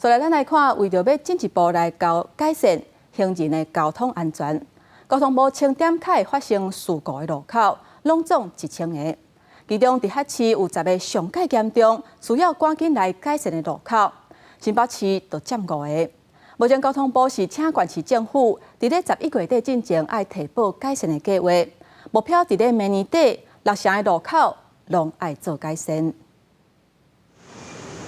所以咱来看，为着要进一步来改善行人的交通安全，交通部清点开发生事故的路口，拢总1000个。其中，伫遐市有10个上界严重，需要赶紧来改善的路口，新北市就占5个。目前交通部是请县市政府伫咧11月底进前爱提报改善的计划，目标伫咧明年底6成的路口拢爱做改善。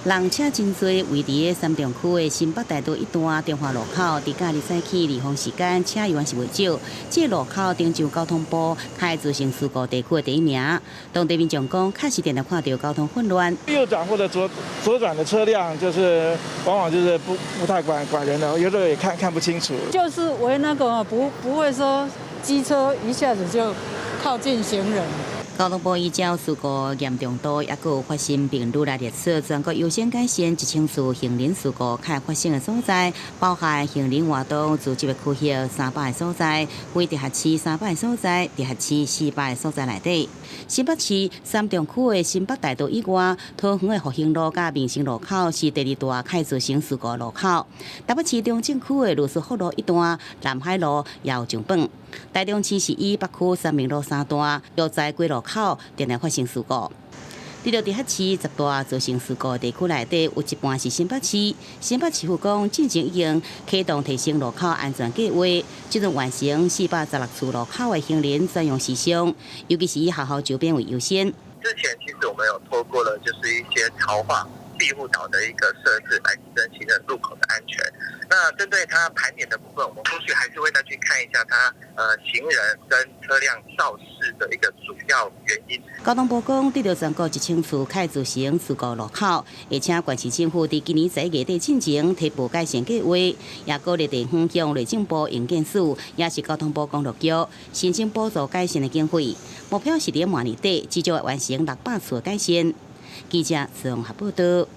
人车真多，位伫三重区的新北大道一段中华路口，伫假日早起离峰时间，车永远是袂少。这路口登上交通部开造成事故地区的第1名。当地民众讲，确实常常看到交通混乱。右转或者左转的车辆，就是往往就是不太管人的，有时候也看不清楚。就是为那个不会说机车一下子就靠近行人。交通部依照事故严重度，也有发生并愈来列出全国优先改善1000处行人事故开发生的所在，包含行人活动组织的区域300个所在，为直辖市300个所在，直辖市400个所在内底。新北市三重区的新北大道以外，桃园的复兴路甲民生路口是第2大开造成事故路口。台北市中正区的罗斯福路一段、南海路也有上榜。台中市是以北区三民路3段、药材街路口常常发生事故。除了直辖市10大造成事故的地区内底，有一半是新北市。新北市府讲，进前已经启动提升路口安全计划，即阵完成416处路口的行人专用时尚，尤其是以学校周边为优先。之前其实我们有透过了就是一些潮化庇护岛的一个设置来提升行人路口的安全。那针对它盘点的部分，我们后续还是会再去看一下它行人跟车辆肇事的一个主要原因。交通部讲，得到全国1000处开造成事故路口，而且县市政府伫今年11月底进前提报改善计划，也鼓励地方向内政部营建署，也是交通部公路局申请补助改善的经费，目标是伫明年底至少完成600处的改善。记者郑宏报道。